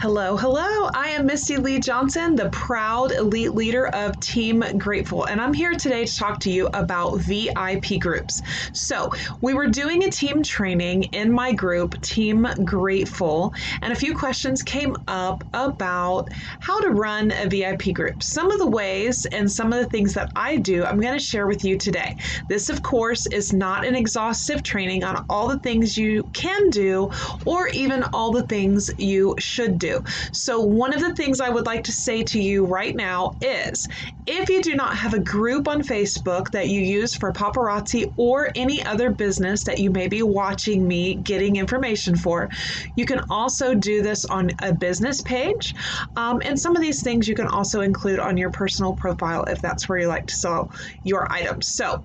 Hello, hello. I am Misty Lee Johnson, the proud elite leader of Team Grateful, and I'm here today to talk to you about VIP groups. So, we were doing a team training in my group, Team Grateful, and a few questions came up about how to run a VIP group. Some of the ways and some of the things that I do, I'm going to share with you today. This, of course, is not an exhaustive training on all the things you can do or even all the things you should do. So one of the things I would like to say to you right now is if you do not have a group on Facebook that you use for Paparazzi or any other business that you may be watching me getting information for, you can also do this on a business page. And some of these things you can also include on your personal profile if that's where you like to sell your items. So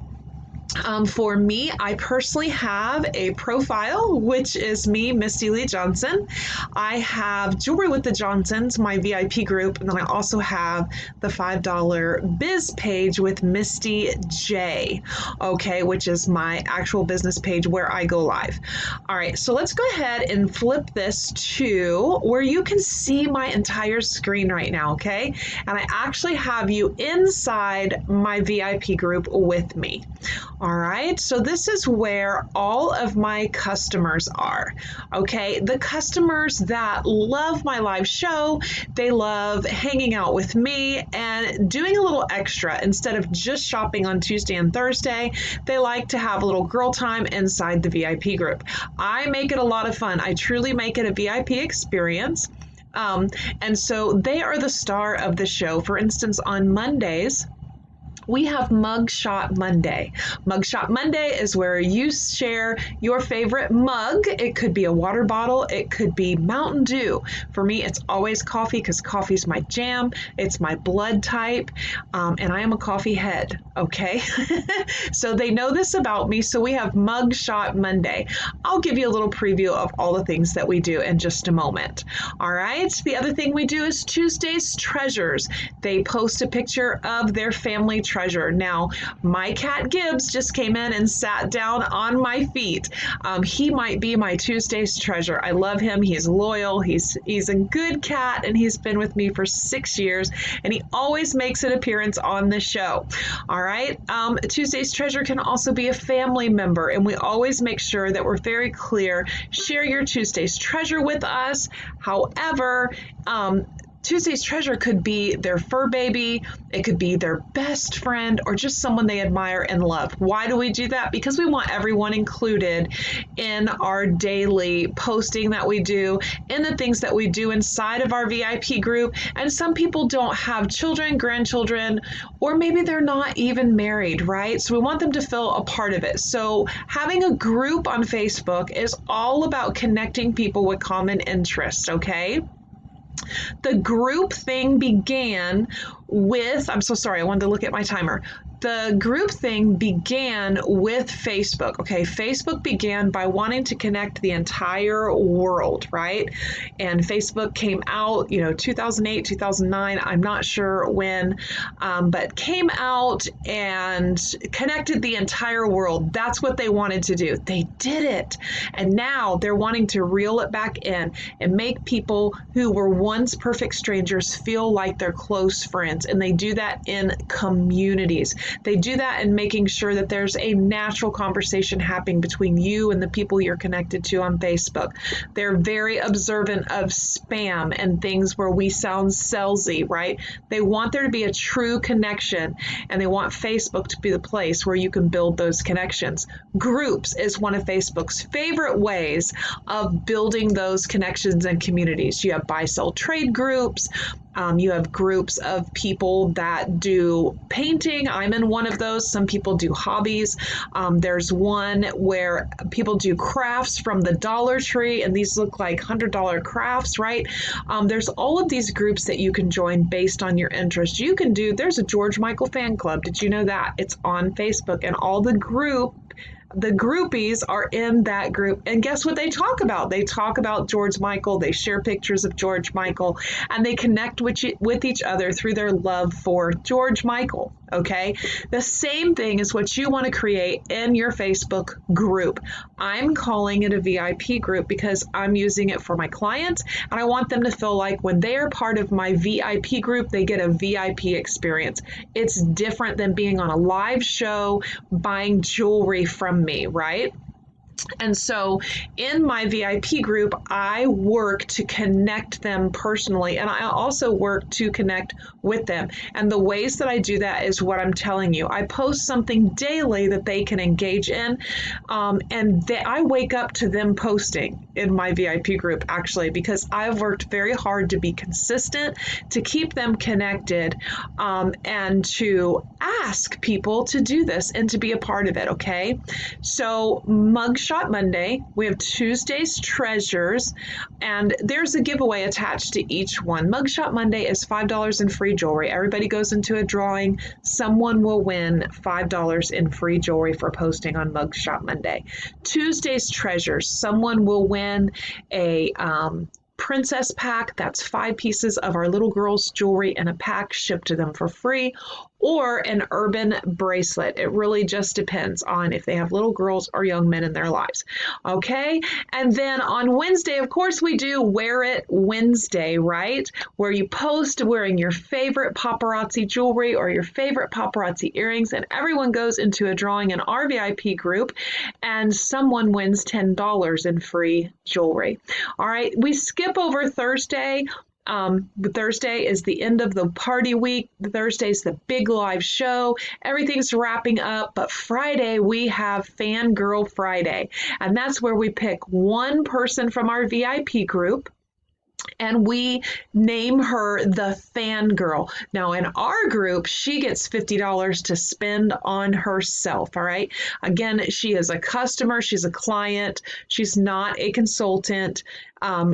for me, I personally have a profile, which is me, Misty Lee Johnson. I have Jewelry with the Johnsons, my VIP group, and then I also have the $5 biz page with Misty J, okay, which is my actual business page where I go live. All right, so let's go ahead and flip this to where you can see my entire screen right now, okay? And I actually have you inside my VIP group with me. All right, so this is where all of my customers are, okay? The customers that love my live show, they love hanging out with me and doing a little extra. Instead of just shopping on Tuesday and Thursday, they like to have a little girl time inside the VIP group. I make it a lot of fun. I truly make it a VIP experience. And so they are the star of the show. For instance, on Mondays, we have Mugshot Monday. Mugshot Monday is where you share your favorite mug. It could be a water bottle. It could be Mountain Dew. For me, it's always coffee because coffee's my jam. It's my blood type. And I am a coffee head, okay? So they know this about me. So we have Mugshot Monday. I'll give you a little preview of all the things that we do in just a moment. All right. The other thing we do is Tuesday's Treasures. They post a picture of their family treasure. Now, my cat Gibbs just came in and sat down on my feet. He might be my Tuesday's treasure. I love him. He's loyal. He's a good cat, and he's been with me for 6 years, and he always makes an appearance on the show. All right. Tuesday's treasure can also be a family member, and we always make sure that we're very clear. Share your Tuesday's treasure with us. However, Tuesday's treasure could be their fur baby, it could be their best friend, or just someone they admire and love. Why do we do that? Because we want everyone included in our daily posting that we do, in the things that we do inside of our VIP group. And some people don't have children, grandchildren, or maybe they're not even married, right? So we want them to feel a part of it. So having a group on Facebook is all about connecting people with common interests, okay? The group thing began with, I'm so sorry, I wanted to look at my timer. The group thing began with Facebook. Okay, Facebook began by wanting to connect the entire world, right? And Facebook came out, 2008, 2009, I'm not sure when, but came out and connected the entire world. That's what they wanted to do. They did it. And now they're wanting to reel it back in and make people who were once perfect strangers feel like they're close friends. And they do that in communities. They do that in making sure that there's a natural conversation happening between you and the people you're connected to on Facebook. They're very observant of spam and things where we sound salesy, right? They want there to be a true connection, and they want Facebook to be the place where you can build those connections. Groups is one of Facebook's favorite ways of building those connections and communities. You have buy-sell trade groups. You have groups of people that do painting. I'm in one of those. Some people do hobbies. There's one where people do crafts from the Dollar Tree, and these look like $100 crafts, right? There's all of these groups that you can join based on your interest. There's a George Michael fan club. Did you know that? It's on Facebook, and all the groupies are in that group. And guess what they talk about? They talk about George Michael. They share pictures of George Michael, and they connect with each other through their love for George Michael. Okay, the same thing is what you want to create in your Facebook group. I'm calling it a VIP group because I'm using it for my clients, and I want them to feel like when they are part of my VIP group, they get a VIP experience. It's different than being on a live show buying jewelry from me, right? And so in my VIP group, I work to connect them personally, and I also work to connect with them. And the ways that I do that is what I'm telling you. I post something daily that they can engage in, and I wake up to them posting in my VIP group, actually, because I've worked very hard to be consistent, to keep them connected, and to ask people to do this and to be a part of it, okay? So Mugshot Monday, we have Tuesday's Treasures, and there's a giveaway attached to each one. Mugshot Monday is $5 in free jewelry. Everybody goes into a drawing. Someone will win $5 in free jewelry for posting on Mugshot Monday. Tuesday's Treasures, someone will win a princess pack. That's 5 pieces of our little girls' jewelry in a pack shipped to them for free, or an urban bracelet. It really just depends on if they have little girls or young men in their lives. Okay, and then on Wednesday, of course, we do Wear It Wednesday, right? Where you post wearing your favorite paparazzi jewelry or your favorite paparazzi earrings, and everyone goes into a drawing in our VIP group, and someone wins $10 in free jewelry. All right, we skip over Thursday. Thursday is the end of the party week. Thursday's the big live show. Everything's wrapping up. But Friday, we have Fangirl Friday. And that's where we pick one person from our VIP group, and we name her the fangirl. Now, in our group, she gets $50 to spend on herself, all right? Again, she is a customer. She's a client. She's not a consultant.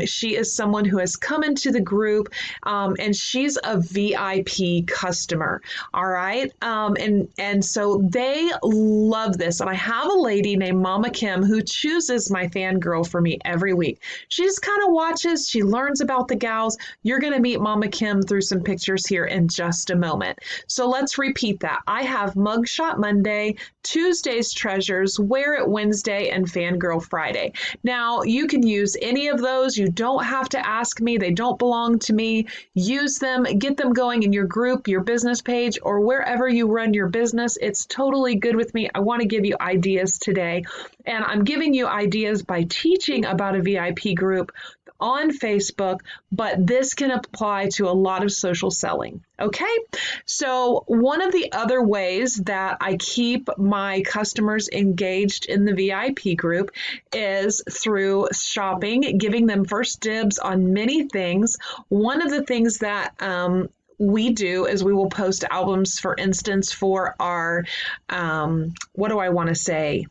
She is someone who has come into the group, and she's a VIP customer, all right? And so they love this. And I have a lady named Mama Kim who chooses my fangirl for me every week. She just kind of watches. She learns about the gals. You're going to meet Mama Kim through some pictures here in just a moment. So let's repeat that. I have Mugshot Monday, Tuesday's Treasures, Wear It Wednesday, and Fangirl Friday. Now, you can use any of those. You don't have to ask me. They don't belong to me. Use them, get them going in your group, your business page, or wherever you run your business. It's totally good with me. I want to give you ideas today. And I'm giving you ideas by teaching about a VIP group on Facebook, but this can apply to a lot of social selling. Okay, so one of the other ways that I keep my customers engaged in the VIP group is through shopping, giving them first dibs on many things. One of the things that we do is we will post albums, for instance, for our, what do I want to say,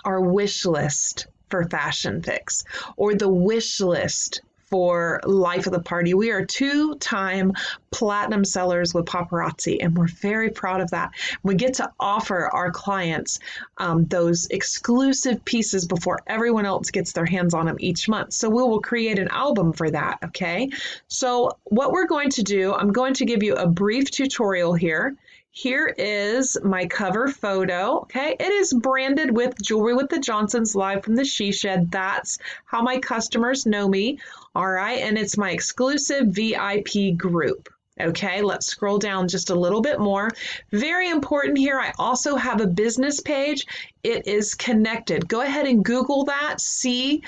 our wish list for Fashion Fix, or the wish list for Life of the Party. We are 2-time platinum sellers with Paparazzi, and we're very proud of that. We get to offer our clients those exclusive pieces before everyone else gets their hands on them each month. So we will create an album for that, okay? So what we're going to do, I'm going to give you a brief tutorial here. Here is my cover photo, okay? It is branded with Jewelry with the Johnsons, live from the She Shed. That's how my customers know me, all right? And it's my exclusive VIP group. Okay, let's scroll down just a little bit more. Very important here, I also have a business page. It is connected. Go ahead and Google that, see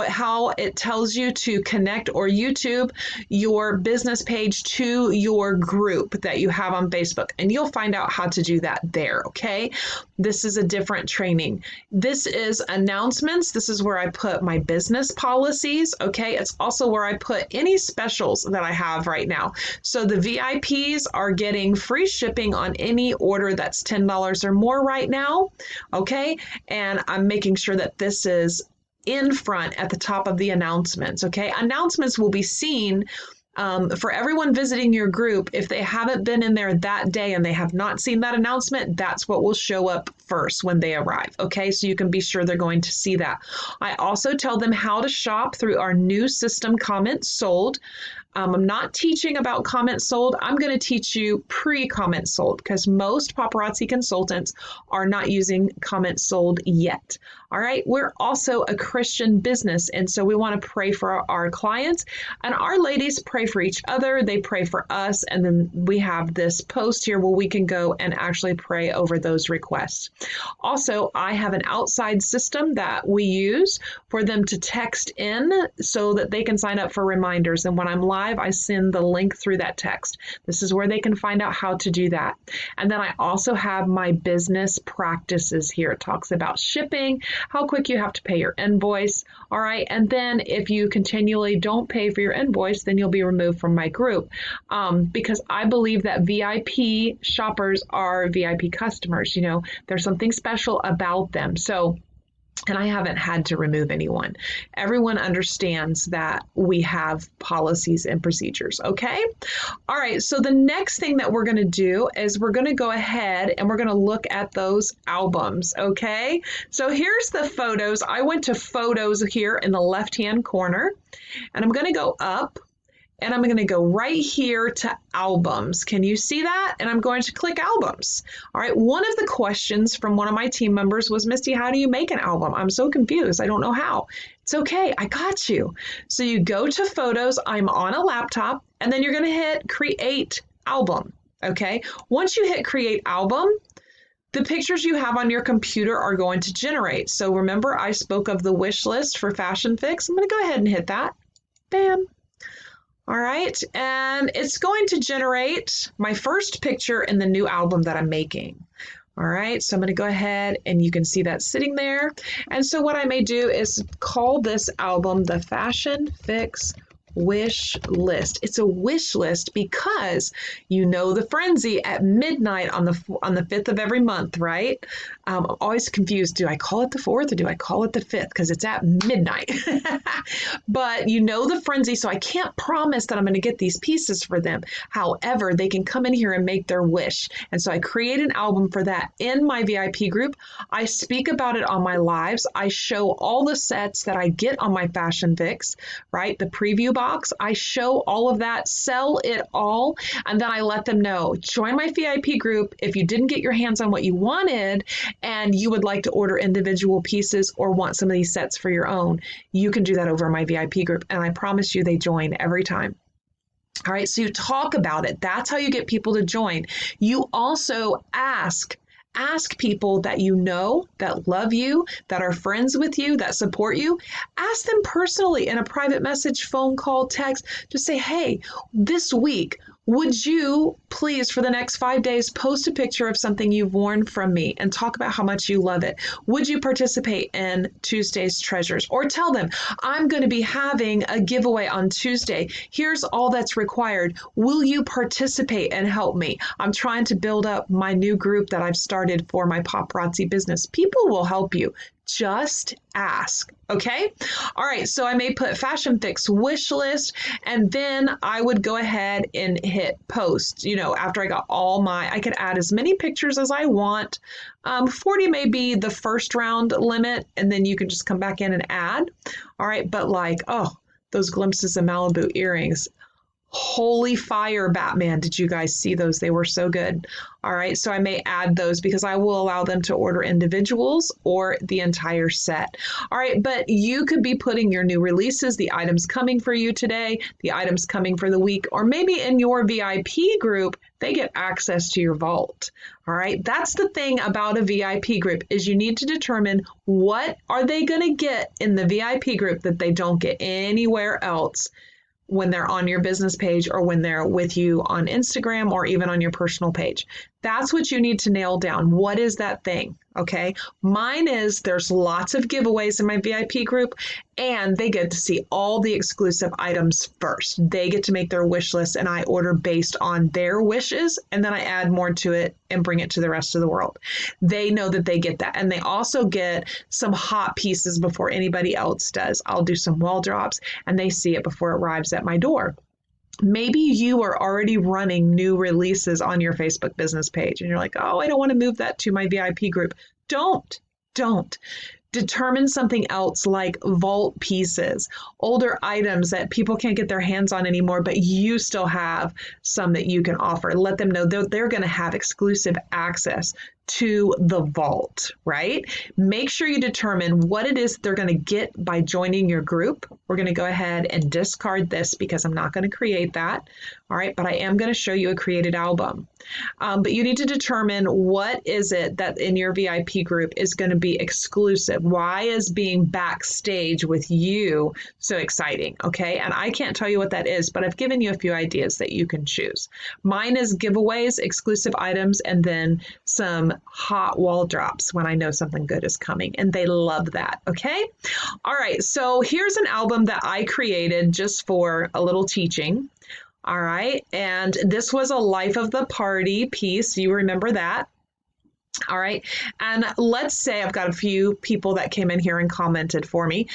how it tells you to connect, or YouTube your business page to your group that you have on Facebook, and you'll find out how to do that there, okay? This is a different training. This is announcements. This is where I put my business policies, okay? It's also where I put any specials that I have right now. So the VIPs are getting free shipping on any order that's $10 or more right now, okay? And I'm making sure that this is in front at the top of the announcements, okay? Announcements will be seen For everyone visiting your group, if they haven't been in there that day and they have not seen that announcement, that's what will show up first when they arrive. Okay, so you can be sure they're going to see that. I also tell them how to shop through our new system, Comments Sold. I'm not teaching about comments sold. I'm going to teach you pre-comment sold because most paparazzi consultants are not using comments sold yet. All right. We're also a Christian business. And so we want to pray for our clients, and our ladies pray for each other. They pray for us. And then we have this post here where we can go and actually pray over those requests. Also, I have an outside system that we use for them to text in so that they can sign up for reminders. And when I'm live, I send the link through that text. This is where they can find out how to do that. And then I also have my business practices here. It talks about shipping, how quick you have to pay your invoice. All right. And then if you continually don't pay for your invoice, then you'll be removed from my group, because I believe that VIP shoppers are VIP customers. You know, there's something special about them. So, and I haven't had to remove anyone. Everyone understands that we have policies and procedures, okay? All right, so the next thing that we're gonna do is we're gonna go ahead and we're gonna look at those albums, okay? So here's the photos. I went to photos here in the left-hand corner, and I'm gonna go up, and I'm going to go right here to albums. Can you see that? And I'm going to click albums. All right. One of the questions from one of my team members was, Misty, how do you make an album? I'm so confused. I don't know how. It's okay. I got you. So you go to photos. I'm on a laptop, and then you're going to hit create album. Okay. Once you hit create album, the pictures you have on your computer are going to generate. So remember, I spoke of the wish list for Fashion Fix. I'm going to go ahead and hit that. Bam. All right, and it's going to generate my first picture in the new album that I'm making. All right, so I'm going to go ahead, and you can see that sitting there. And so what I may do is call this album the Fashion Fix wish list. It's a wish list because you know the frenzy at midnight on the 5th of every month, right? I'm always confused. Do I call it the 4th or do I call it the 5th? Because it's at midnight. But you know the frenzy, so I can't promise that I'm going to get these pieces for them. However, they can come in here and make their wish. And so I create an album for that in my VIP group. I speak about it on my lives. I show all the sets that I get on my Fashion Fix, right? The preview box. I show all of that, sell it all, and then I let them know, join my VIP group if you didn't get your hands on what you wanted and you would like to order individual pieces or want some of these sets for your own. You can do that over my VIP group, and I promise you they join every time. All right, so you talk about it. That's how you get people to join. You also ask people that you know, that love you, that are friends with you, that support you. Ask them personally in a private message, phone call, text. Just say, hey, this week, would you please, for the next 5 days, post a picture of something you've worn from me and talk about how much you love it? Would you participate in Tuesday's Treasures? Or tell them, I'm going to be having a giveaway on Tuesday. Here's all that's required. Will you participate and help me? I'm trying to build up my new group that I've started for my paparazzi business. People will help you. Just ask, okay? All right, so I may put Fashion Fix wish list, and then I would go ahead and hit post. You know, after I got all I could add as many pictures as I want. 40 may be the first round limit, and then you can just come back in and add. All right, but like, oh, those glimpses of Malibu earrings. Holy fire, Batman. Did you guys see those? They were so good. All right, so I may add those because I will allow them to order individuals or the entire set. All right, but you could be putting your new releases, the items coming for you today, the items coming for the week, or maybe in your VIP group, they get access to your vault. All right, that's the thing about a VIP group is you need to determine what are they going to get in the VIP group that they don't get anywhere else when they're on your business page or when they're with you on Instagram or even on your personal page. That's what you need to nail down. What is that thing? Okay. Mine is there's lots of giveaways in my VIP group, and they get to see all the exclusive items first. They get to make their wish list, and I order based on their wishes, and then I add more to it and bring it to the rest of the world. They know that they get that, and they also get some hot pieces before anybody else does. I'll do some wall drops, and they see it before it arrives at my door. Maybe you are already running new releases on your Facebook business page and you're like, oh, I don't want to move that to my VIP group. Don't. Determine something else like vault pieces, older items that people can't get their hands on anymore, but you still have some that you can offer. Let them know they're going to have exclusive access to the vault, right? Make sure you determine what it is they're going to get by joining your group. We're going to go ahead and discard this because I'm not going to create that. All right, but I am going to show you a created album. But you need to determine what is it that in your VIP group is going to be exclusive. Why is being backstage with you so exciting? Okay, and I can't tell you what that is, but I've given you a few ideas that you can choose. Mine is giveaways, exclusive items, and then some hot wall drops when I know something good is coming, and they love that. Okay, all right, so here's an album that I created just for a little teaching. All right, and this was a life of the party piece. You remember that? All right, and let's say I've got a few people that came in here and commented for me.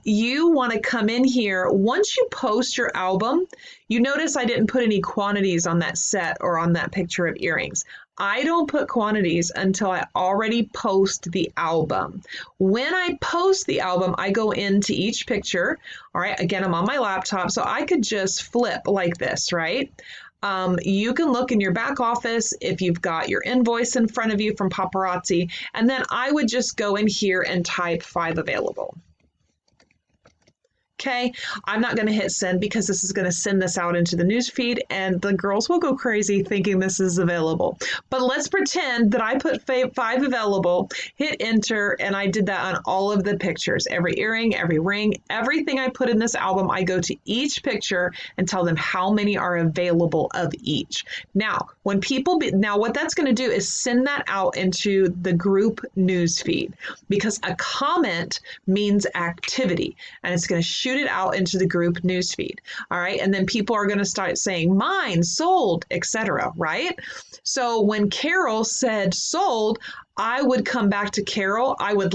You want to come in here, once you post your album, you notice I didn't put any quantities on that set or on that picture of earrings. I don't put quantities until I already post the album. When I post the album, I go into each picture. All right, again, I'm on my laptop, so I could just flip like this, right? You can look in your back office if you've got your invoice in front of you from Paparazzi, and then I would just go in here and type 5 available. Okay, I'm not going to hit send because this is going to send this out into the news feed and the girls will go crazy thinking this is available. But let's pretend that I put 5 available, hit enter, and I did that on all of the pictures. Every earring, every ring, everything I put in this album, I go to each picture and tell them how many are available of each. Now, when people, now what that's going to do is send that out into the group news feed because a comment means activity and it's going to shoot it out into the group newsfeed. All right. And then people are going to start saying mine, sold, etc. Right. So when Carol said sold, I would come back to Carol. I would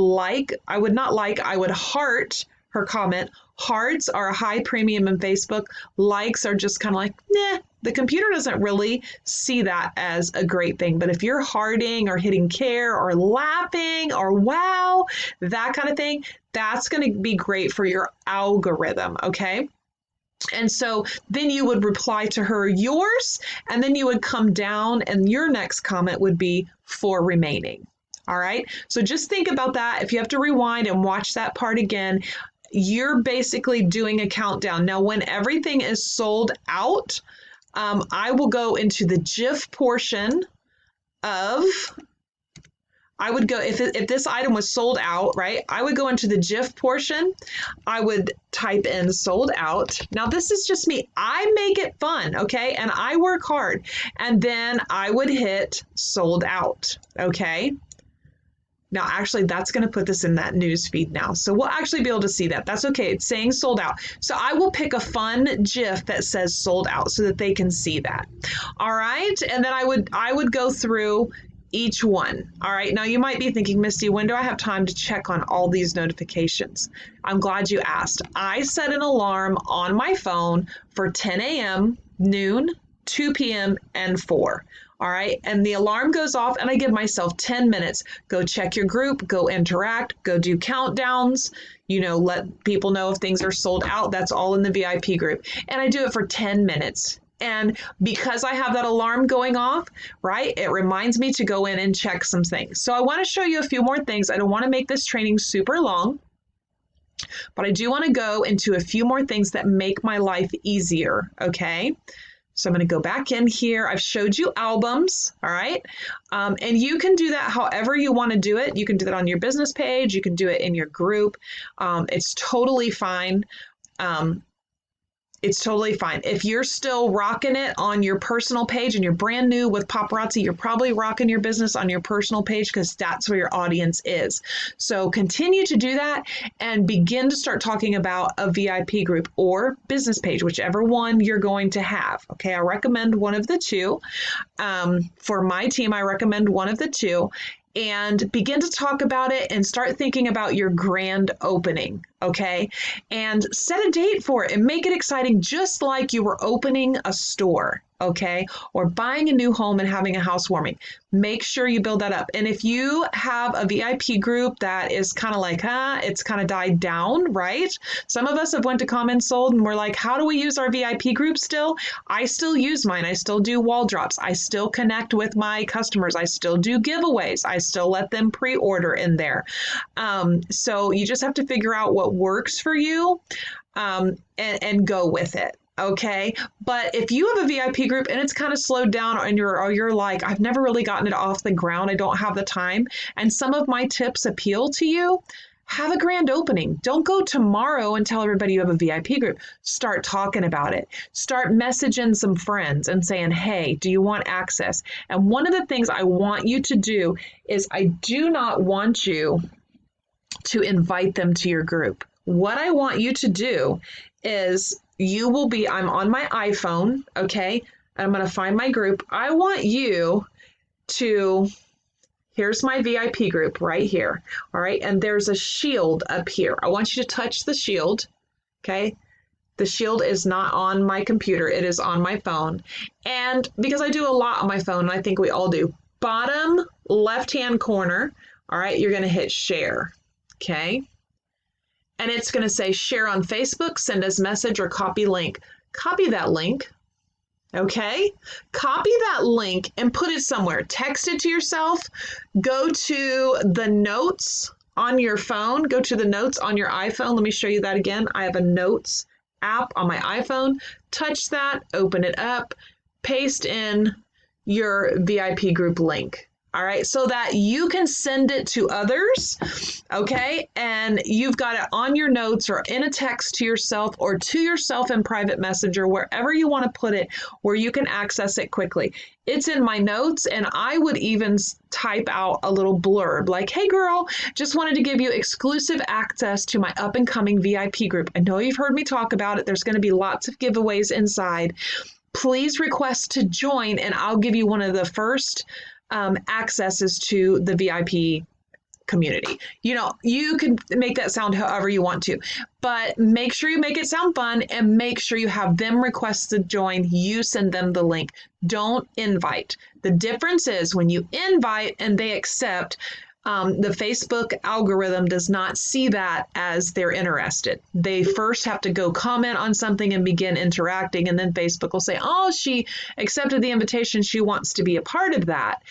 heart her comment. Hearts are a high premium in Facebook. Likes are just kind of like, nah. The computer doesn't really see that as a great thing. But if you're hearting or hitting care or laughing or wow, that kind of thing, that's going to be great for your algorithm, okay? And so then you would reply to her yours, and then you would come down and your next comment would be for remaining. All right, so just think about that. If you have to rewind and watch that part again, you're basically doing a countdown. Now, when everything is sold out, I will go into the GIF portion of, I would go, if this item was sold out, right, I would go into the GIF portion. I would type in sold out. Now, this is just me. I make it fun, okay, and I work hard. And then I would hit sold out, okay. Now, actually, that's going to put this in that news feed now. So we'll actually be able to see that. That's okay. It's saying sold out. So I will pick a fun GIF that says sold out so that they can see that. All right. And then I would go through each one. All right. Now, you might be thinking, Misty, when do I have time to check on all these notifications? I'm glad you asked. I set an alarm on my phone for 10 a.m., noon, 2 p.m., and 4. All right, and the alarm goes off and I give myself 10 minutes. Go check your group, go interact, go do countdowns, let people know if things are sold out. That's all in the VIP group. And I do it for 10 minutes. And because I have that alarm going off, right, it reminds me to go in and check some things. So I want to show you a few more things. I don't want to make this training super long, but I do want to go into a few more things that make my life easier, okay? So I'm going to go back in here. I've showed you albums, all right? And you can do that however you want to do it. You can do that on your business page. You can do it in your group. It's totally fine. It's totally fine. If you're still rocking it on your personal page and you're brand new with Paparazzi, you're probably rocking your business on your personal page because that's where your audience is. So continue to do that and begin to start talking about a VIP group or business page, whichever one you're going to have. Okay, I recommend one of the two. For my team, I recommend one of the two. and begin to talk about it and start thinking about your grand opening, okay? And set a date for it and make it exciting, just like you were opening a store, okay? Or buying a new home and having a housewarming. Make sure you build that up. And if you have a VIP group that is kind of like, it's kind of died down, right? Some of us have went to Come and Sold and we're like, how do we use our VIP group still? I still use mine. I still do wall drops. I still connect with my customers. I still do giveaways. I still let them pre-order in there. So you just have to figure out what works for you, and go with it. Okay. But if you have a VIP group and it's kind of slowed down and you're like, I've never really gotten it off the ground, I don't have the time, and some of my tips appeal to you, have a grand opening. Don't go tomorrow and tell everybody you have a VIP group. Start talking about it. Start messaging some friends and saying, hey, do you want access? And one of the things I want you to do is I do not want you to invite them to your group. What I want you to do is I'm on my iPhone, okay? And I'm going to find my group. I want you to, here's my VIP group right here, all right? And there's a shield up here. I want you to touch the shield, okay? The shield is not on my computer. It is on my phone. And because I do a lot on my phone, and I think we all do, bottom left-hand corner, all right, you're going to hit share, okay? And it's going to say share on Facebook, send us message, or copy link. Copy that link, okay? Copy that link and put it somewhere. Text it to yourself. Go to the notes on your phone. Go to the notes on your iPhone. Let me show you that again. I have a notes app on my iPhone. Touch that, open it up, paste in your VIP group link. All right, so that you can send it to others, okay? And you've got it on your notes or in a text to yourself or to yourself in private messenger, wherever you want to put it, where you can access it quickly. It's in my notes, and I would even type out a little blurb like, hey girl, just wanted to give you exclusive access to my up and coming VIP group. I know you've heard me talk about it. There's going to be lots of giveaways inside. Please request to join, and I'll give you one of the first accesses to the VIP community. You know, you can make that sound however you want to, but make sure you make it sound fun and make sure you have them request to join. You send them the link. Don't invite. The difference is when you invite and they accept, the Facebook algorithm does not see that as they're interested. They first have to go comment on something and begin interacting, and then Facebook will say, oh, she accepted the invitation. She wants to be a part of that.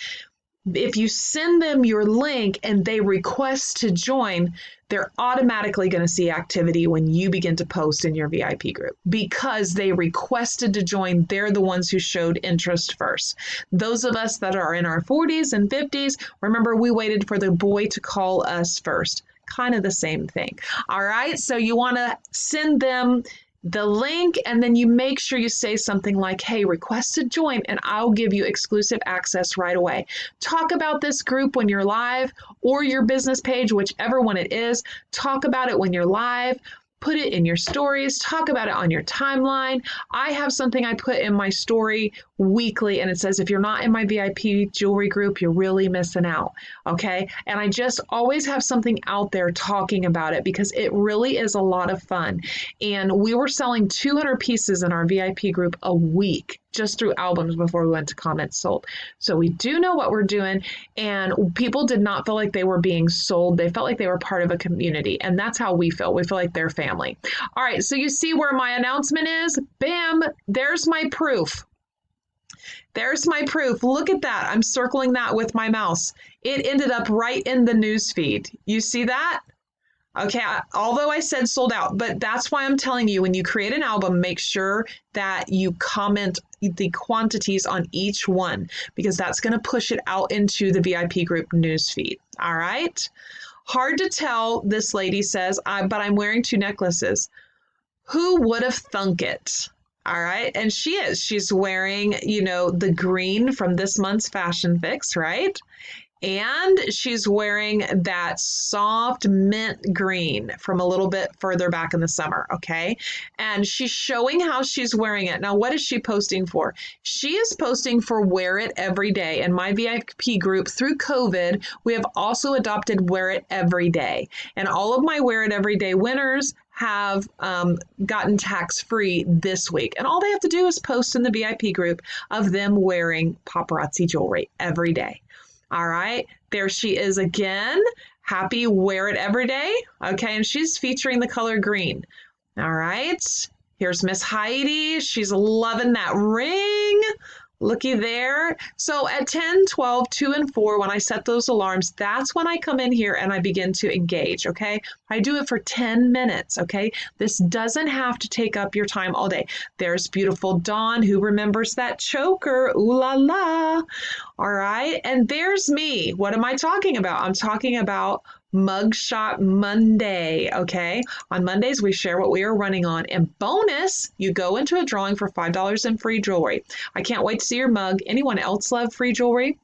If you send them your link and they request to join, they're automatically going to see activity when you begin to post in your VIP group because they requested to join. They're the ones who showed interest first. Those of us that are in our 40s and 50s, remember, we waited for the boy to call us first. Kind of the same thing. All right. So you want to send them the link, and then you make sure you say something like, hey, request to join, and I'll give you exclusive access right away. Talk about this group when you're live, or your business page, whichever one it is. Talk about it when you're live. Put it in your stories. Talk about it on your timeline. I have something I put in my story weekly, and it says, if you're not in my VIP jewelry group, you're really missing out. Okay. And I just always have something out there talking about it because it really is a lot of fun. And we were selling 200 pieces in our VIP group a week just through albums before we went to Come and Sold. So we do know what we're doing, and people did not feel like they were being sold. They felt like they were part of a community, and that's how we feel. We feel like they're family. All right, so you see where my announcement is? Bam, there's my proof. There's my proof. Look at that. I'm circling that with my mouse. It ended up right in the news feed. You see that? Okay, although I said sold out, but that's why I'm telling you, when you create an album, make sure that you comment the quantities on each one, because that's going to push it out into the VIP group news feed. All right. Hard to tell, this lady says, but I'm wearing 2 necklaces. Who would have thunk it? All right. And she is. She's wearing, the green from this month's Fashion Fix, right? And she's wearing that soft mint green from a little bit further back in the summer, okay? And she's showing how she's wearing it. Now, what is she posting for? She is posting for Wear It Every Day. In my VIP group, through COVID, we have also adopted Wear It Every Day. And all of my Wear It Every Day winners have gotten tax-free this week. And all they have to do is post in the VIP group of them wearing paparazzi jewelry every day. All right, there she is again. Happy Wear It Every Day. Okay, and she's featuring the color green. All right, here's Miss Heidi. She's loving that ring. Looky there. So at 10, 12, 2, and 4, when I set those alarms, that's when I come in here and I begin to engage, okay? I do it for 10 minutes, okay? This doesn't have to take up your time all day. There's beautiful Dawn, who remembers that choker. Ooh la la. All right, and there's me. What am I talking about? I'm talking about Mugshot Monday, okay? On Mondays, we share what we are running on. And bonus, you go into a drawing for $5 in free jewelry. I can't wait to see your mug. Anyone else love free jewelry?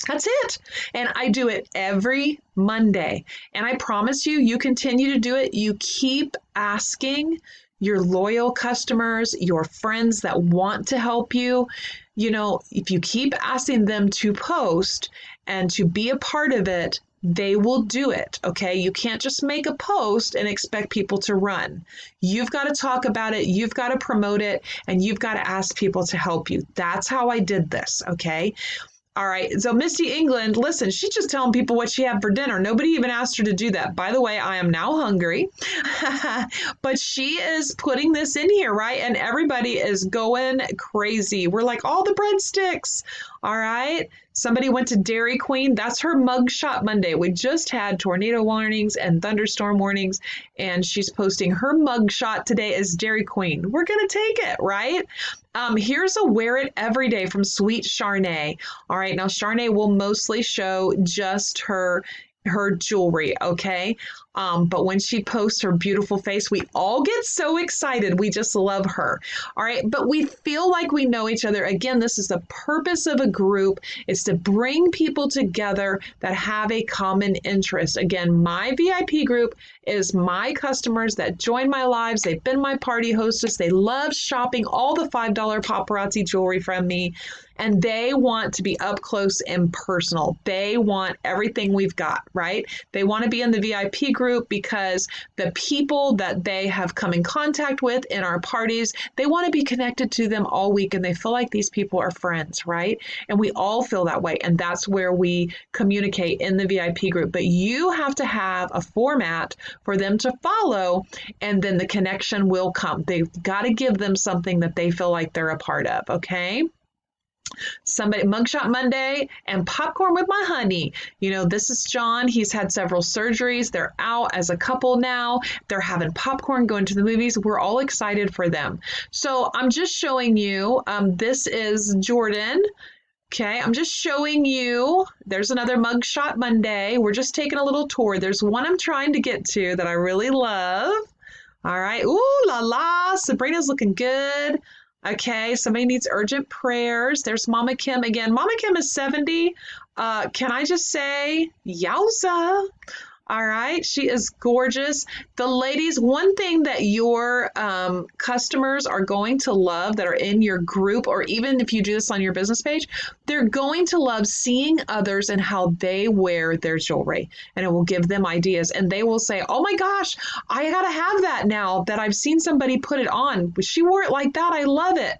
That's it. And I do it every Monday. And I promise you, you continue to do it. You keep asking your loyal customers, your friends that want to help you. You know, if you keep asking them to post and to be a part of it, they will do it, okay? You can't just make a post and expect people to run. You've got to talk about it, you've got to promote it, and you've got to ask people to help you. That's how I did this, okay? All right, so Misty England, listen, she's just telling people what she had for dinner. Nobody even asked her to do that. By the way, I am now hungry, but she is putting this in here, right? And everybody is going crazy. We're like, all the breadsticks, all right? Somebody went to Dairy Queen. That's her Mugshot Monday. We just had tornado warnings and thunderstorm warnings, and she's posting her mugshot today as Dairy Queen. We're going to take it, right? Here's a Wear It Every Day from Sweet Charnay. All right, now Charnay will mostly show just her jewelry, okay? But when she posts her beautiful face, we all get so excited. We just love her. All right, but we feel like we know each other. Again, this is the purpose of a group. It's to bring people together that have a common interest. Again, my VIP group is my customers that join my lives. They've been my party hostess. They love shopping all the $5 paparazzi jewelry from me. And they want to be up close and personal. They want everything we've got, right? They want to be in the VIP group because the people that they have come in contact with in our parties, they want to be connected to them all week, and they feel like these people are friends, right? And we all feel that way, and that's where we communicate in the VIP group. But you have to have a format for them to follow, and then the connection will come. They've got to give them something that they feel like they're a part of, okay? Somebody, Mugshot Monday and Popcorn with My Honey. You know, this is John. He's had several surgeries. They're out as a couple now. They're having popcorn, going to the movies. We're all excited for them. So I'm just showing you, this is Jordan. Okay, I'm just showing you, there's another Mugshot Monday. We're just taking a little tour. There's one I'm trying to get to that I really love. All right, ooh la la, Sabrina's looking good. Okay, somebody needs urgent prayers. There's Mama Kim again. Mama Kim is 70. Can I just say, yowza? All right, she is gorgeous. The ladies, one thing that your customers are going to love that are in your group, or even if you do this on your business page, they're going to love seeing others and how they wear their jewelry. And it will give them ideas. And they will say, oh my gosh, I got to have that now that I've seen somebody put it on. She wore it like that. I love it.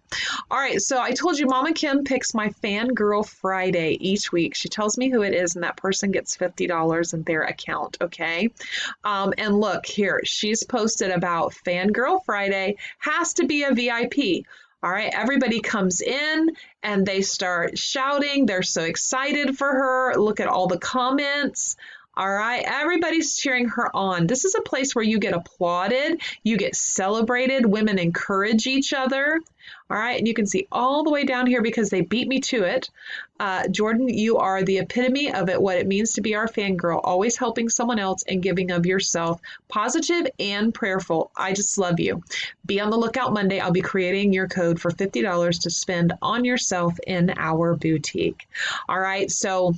All right, so I told you Mama Kim picks my Fangirl Friday each week. She tells me who it is, and that person gets $50 in their account. Okay. And look here, she's posted about Fangirl Friday, has to be a VIP. All right. Everybody comes in and they start shouting. They're so excited for her. Look at all the comments. All right, everybody's cheering her on. This is a place where you get applauded, you get celebrated, women encourage each other. All right, and you can see all the way down here because they beat me to it. Jordan, you are the epitome of it, what it means to be our fangirl, always helping someone else and giving of yourself, positive and prayerful. I just love you. Be on the lookout Monday. I'll be creating your code for $50 to spend on yourself in our boutique. All right, so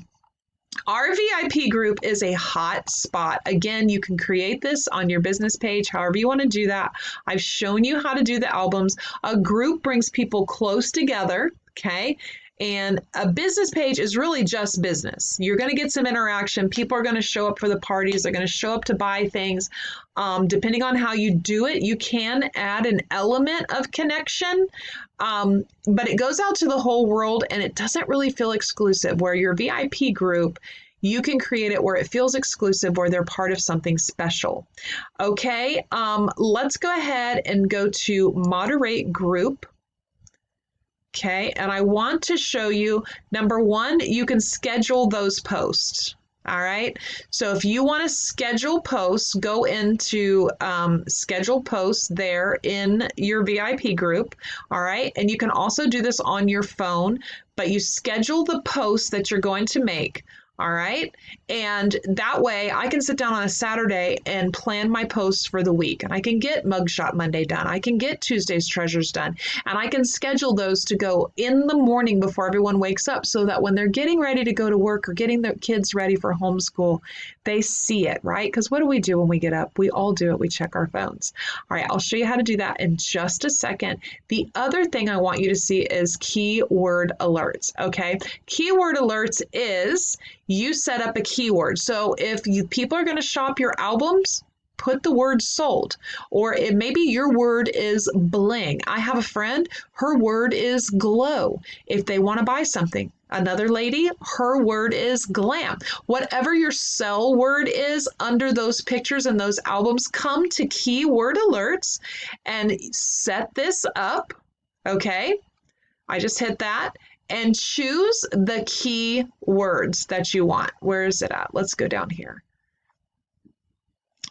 Our VIP group is a hot spot. Again, you can create this on your business page, however you want to do that. I've shown you how to do the albums. A group brings people close together, okay? And a business page is really just business. You're going to get some interaction. People are going to show up for the parties. They're going to show up to buy things. Depending on how you do it, you can add an element of connection, but it goes out to the whole world and it doesn't really feel exclusive. Where your VIP group, you can create it where it feels exclusive, where they're part of something special. Okay, let's go ahead and go to moderate group. Okay, and I want to show you, number one, you can schedule those posts. All right, so if you want to schedule posts, go into schedule posts there in your VIP group. All right, and you can also do this on your phone, but you schedule the posts that you're going to make. All right. And that way I can sit down on a Saturday and plan my posts for the week. And I can get Mugshot Monday done. I can get Tuesday's Treasures done. And I can schedule those to go in the morning before everyone wakes up so that when they're getting ready to go to work or getting their kids ready for homeschool, they see it, right? Because what do we do when we get up? We all do it. We check our phones. All right. I'll show you how to do that in just a second. The other thing I want you to see is keyword alerts. Okay. Keyword alerts is you set up a keyword. So if people are going to shop your albums, put the word sold. Or maybe your word is bling. I have a friend, her word is glow if they want to buy something. Another lady, her word is glam. Whatever your sell word is under those pictures and those albums, come to keyword alerts and set this up. Okay, I just hit that. And choose the key words that you want. Where is it at? Let's go down here.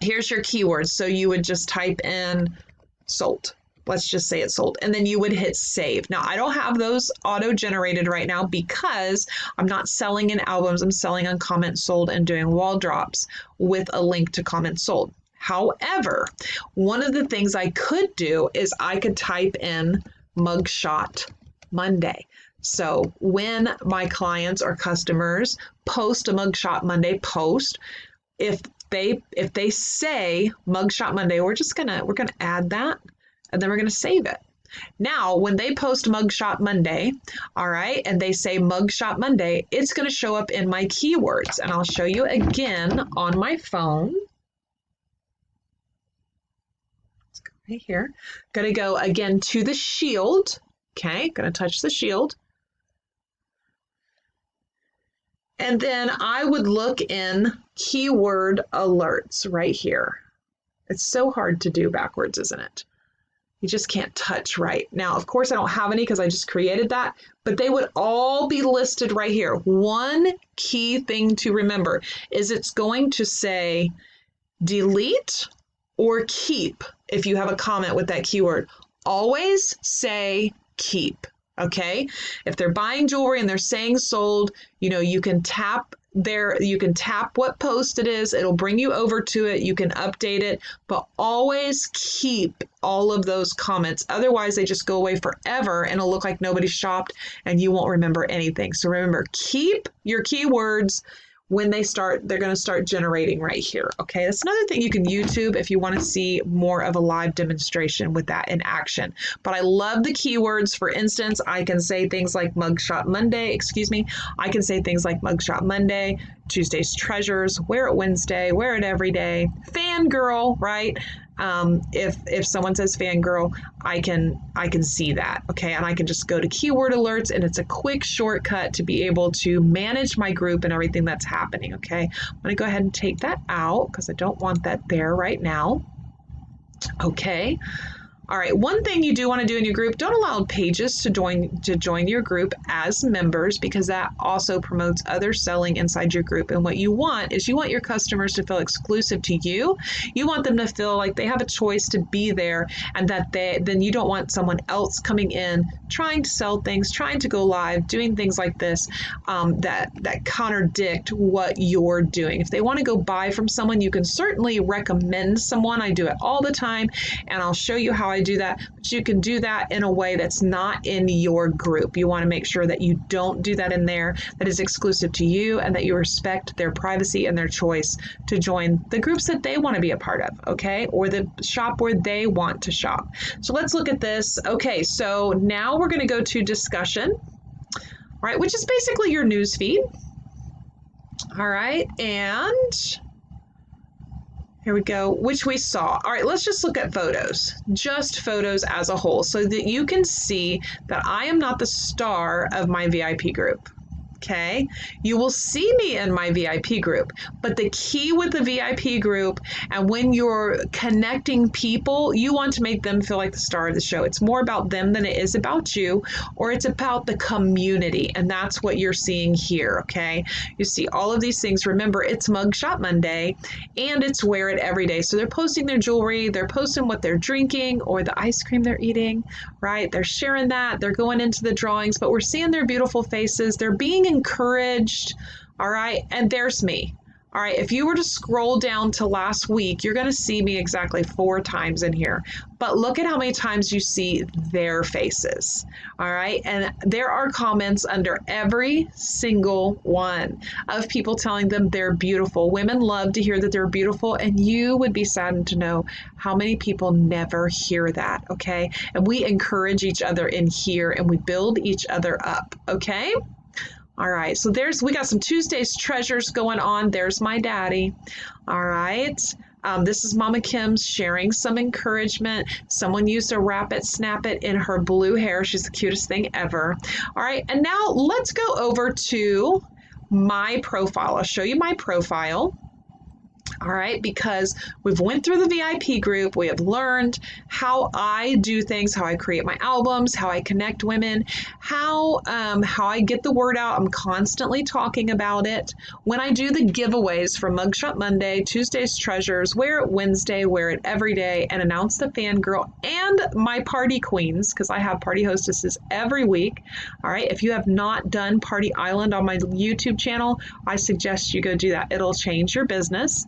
Here's your keywords. So you would just type in sold. Let's just say it's sold. And then you would hit save. Now, I don't have those auto-generated right now because I'm not selling in albums. I'm selling on comment sold and doing wall drops with a link to comment sold. However, one of the things I could do is I could type in Mugshot Monday. So when my clients or customers post a Mugshot Monday post, if they say Mugshot Monday, we're gonna add that and then we're gonna save it. Now, when they post Mugshot Monday, all right, and they say Mugshot Monday, it's gonna show up in my keywords, and I'll show you again on my phone. Let's go right here. Gonna go again to the shield. Okay, gonna touch the shield. And then I would look in keyword alerts right here. It's so hard to do backwards, isn't it? You just can't touch right. Now, of course, I don't have any because I just created that, but they would all be listed right here. One key thing to remember is it's going to say delete or keep if you have a comment with that keyword. Always say keep. Okay, if they're buying jewelry and they're saying sold, you can tap what post it is. It'll bring you over to it. You can update it, but always keep all of those comments. Otherwise, they just go away forever and it'll look like nobody shopped and you won't remember anything. So remember, keep your keywords. When they're going to start generating right here. Okay, that's another thing you can YouTube if you want to see more of a live demonstration with that in action. But I love the keywords. For instance, I can say things like Mugshot Monday, I can say things like Mugshot Monday, Tuesday's Treasures, Wear It Wednesday, Wear It Every Day, Fangirl, right? If someone says fangirl, I can see that, okay? And I can just go to keyword alerts and it's a quick shortcut to be able to manage my group and everything that's happening, okay? I'm gonna go ahead and take that out because I don't want that there right now. Okay. All right, one thing you do want to do in your group, don't allow pages to join your group as members because that also promotes other selling inside your group. And what you want is you want your customers to feel exclusive to you. You want them to feel like they have a choice to be there and that then you don't want someone else coming in, trying to sell things, trying to go live, doing things like this that contradict what you're doing. If they want to go buy from someone, you can certainly recommend someone. I do it all the time and I'll show you how I I do that? But you can do that in a way that's not in your group. You want to make sure that you don't do that in there, that is exclusive to you, and that you respect their privacy and their choice to join the groups that they want to be a part of, okay? Or the shop where they want to shop. So let's look at this. Okay, so now we're going to go to discussion, right, which is basically your news feed. All right, and here we go, which we saw. All right, let's just look at photos, just photos as a whole, so that you can see that I am not the star of my VIP group. Okay, you will see me in my VIP group, but the key with the VIP group, and when you're connecting people, you want to make them feel like the star of the show. It's more about them than it is about you, or it's about the community, and that's what you're seeing here. Okay, you see all of these things. Remember, it's Mugshot Monday, and it's Wear It Every Day. So they're posting their jewelry, they're posting what they're drinking or the ice cream they're eating, right? They're sharing that, they're going into the drawings, but we're seeing their beautiful faces. They're being encouraged. All right, and there's me. All right, if you were to scroll down to last week, you're going to see me exactly 4 times in here, but look at how many times you see their faces. All right, and there are comments under every single one of people telling them they're beautiful. Women love to hear that they're beautiful, and you would be saddened to know how many people never hear that. Okay, and we encourage each other in here, and we build each other up. Okay. All right, so we got some Tuesday's treasures going on. There's my daddy. All right. This is Mama Kim's sharing some encouragement. Someone used a Wrap It, Snap It in her blue hair. She's the cutest thing ever. All right, and now let's go over to my profile. I'll show you my profile. All right, because we've went through the VIP group, we have learned how I do things, how I create my albums, how I connect women, how I get the word out. I'm constantly talking about it. When I do the giveaways for Mugshot Monday, Tuesday's Treasures, Wear It Wednesday, Wear It Every Day, and Announce the Fangirl, and my Party Queens, because I have party hostesses every week. All right, if you have not done Party Island on my YouTube channel, I suggest you go do that. It'll change your business.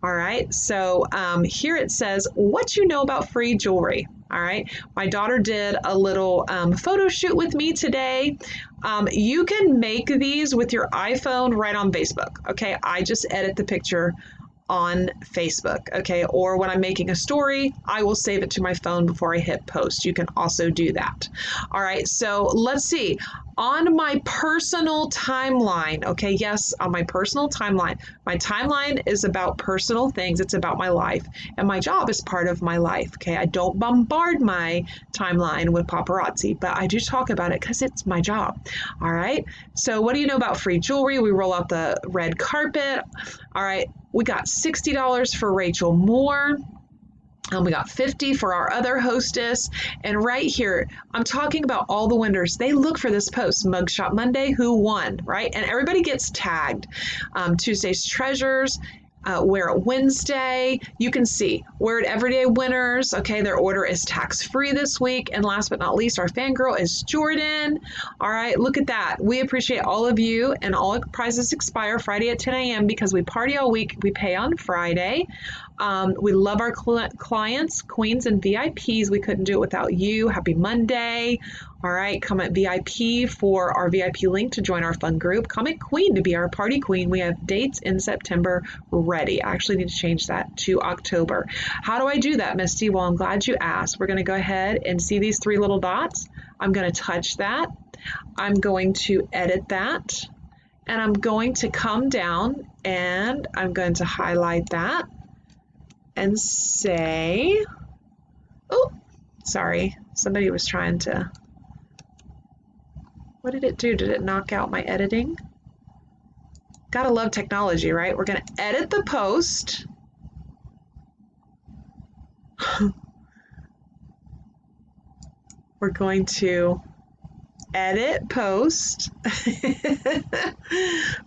All right, so here it says, what you know about free jewelry. All right, my daughter did a little photo shoot with me today. You can make these with your iPhone right on Facebook. Okay, I just edit the picture on Facebook, okay? Or when I'm making a story, I will save it to my phone before I hit post. You can also do that. All right, so let's see. On my personal timeline, okay, yes, on my personal timeline. My timeline is about personal things. It's about my life, and my job is part of my life, okay? I don't bombard my timeline with paparazzi, but I do talk about it because it's my job, all right? So what do you know about free jewelry? We roll out the red carpet. All right, we got $60 for Rachel Moore. We got $50 for our other hostess. And right here, I'm talking about all the winners. They look for this post, Mugshot Monday, who won, right? And everybody gets tagged. Tuesday's Treasures, Wear It Wednesday. You can see Wear It Everyday winners. Okay, their order is tax-free this week. And last but not least, our fangirl is Jordan. All right, look at that. We appreciate all of you, and all prizes expire Friday at 10 a.m. because we party all week. We pay on Friday. We love our clients, queens, and VIPs. We couldn't do it without you. Happy Monday. All right, comment VIP for our VIP link to join our fun group. Comment queen to be our party queen. We have dates in September ready. I actually need to change that to October. How do I do that, Misty? Well, I'm glad you asked. We're going to go ahead and see these 3 little dots. I'm going to touch that. I'm going to edit that. And I'm going to come down and I'm going to highlight that and say, oh, sorry, somebody was trying to, what did it do? Did it knock out my editing? Gotta love technology, right? We're gonna edit the post. We're going to edit post.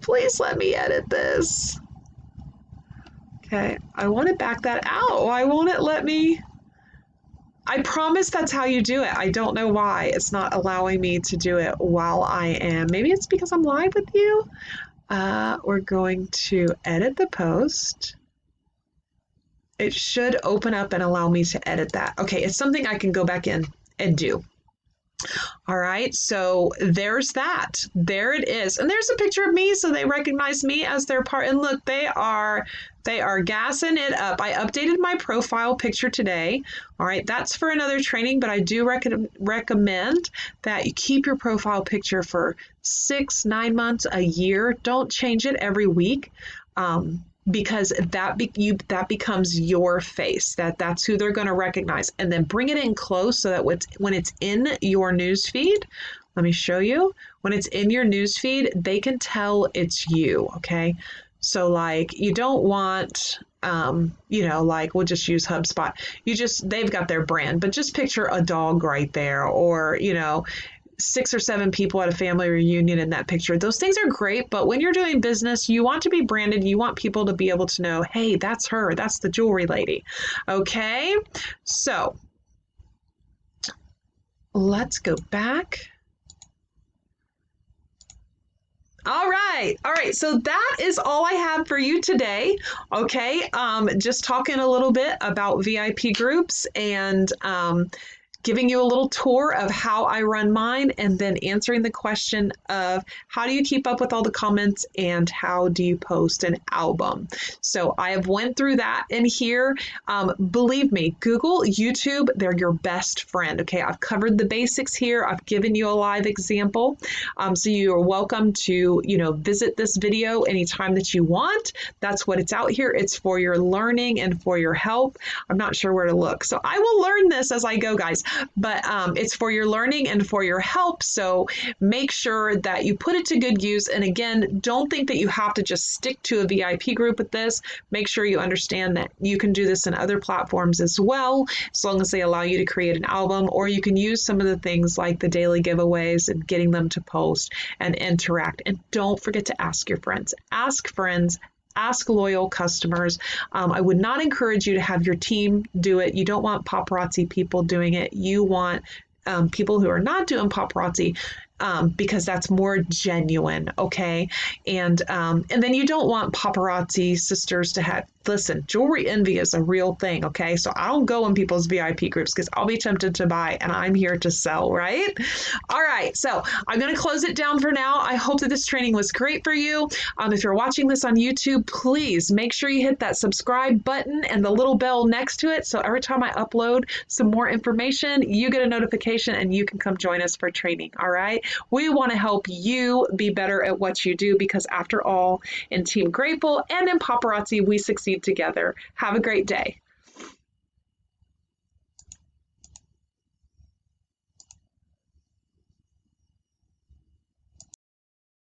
Please let me edit this. Okay, I want to back that out. Why won't it let me? I promise that's how you do it. I don't know why it's not allowing me to do it while I am. Maybe it's because I'm live with you. We're going to edit the post. It should open up and allow me to edit that. Okay, it's something I can go back in and do. All right, so there's that. There it is. And there's a picture of me, so they recognize me as their part. And look, they are gassing it up. I updated my profile picture today. All right, that's for another training, but I do recommend that you keep your profile picture for 6, 9 months, a year. Don't change it every week. Because that becomes your face. That's who they're going to recognize. And then bring it in close so that when it's in your news feed, let me show you. When it's in your news feed, they can tell it's you. Okay, so like you don't want. Like we'll just use HubSpot. They've got their brand, but just picture a dog right there, or 6 or 7 people at a family reunion in that picture. Those things are great, but when you're doing business, you want to be branded. You want people to be able to know, hey, that's her. That's the jewelry lady. Okay, so let's go back. All right. So that is all I have for you today. Okay. Just talking a little bit about VIP groups and giving you a little tour of how I run mine, and then answering the question of how do you keep up with all the comments and how do you post an album. So I have went through that in here. Believe me, Google, YouTube, they're your best friend. Okay, I've covered the basics here. I've given you a live example. So you are welcome to, visit this video anytime that you want. That's what it's out here. It's for your learning and for your help. I'm not sure where to look. So I will learn this as I go, guys. But it's for your learning and for your help. So make sure that you put it to good use. And again, don't think that you have to just stick to a VIP group with this. Make sure you understand that you can do this in other platforms as well, as long as they allow you to create an album, or you can use some of the things like the daily giveaways and getting them to post and interact. And don't forget to ask your friends. Ask friends. Ask loyal customers. I would not encourage you to have your team do it. You don't want paparazzi people doing it. You want people who are not doing paparazzi because that's more genuine, okay? And then you don't want paparazzi sisters to have, listen, jewelry envy is a real thing, okay? So I don't go in people's VIP groups because I'll be tempted to buy, and I'm here to sell, right? All right, so I'm going to close it down for now. I hope that this training was great for you. If you're watching this on YouTube, please make sure you hit that subscribe button and the little bell next to it, so every time I upload some more information, you get a notification and you can come join us for training, all right? We want to help you be better at what you do, because after all, in Team Grateful and in Paparazzi, we succeed together. Have a great day.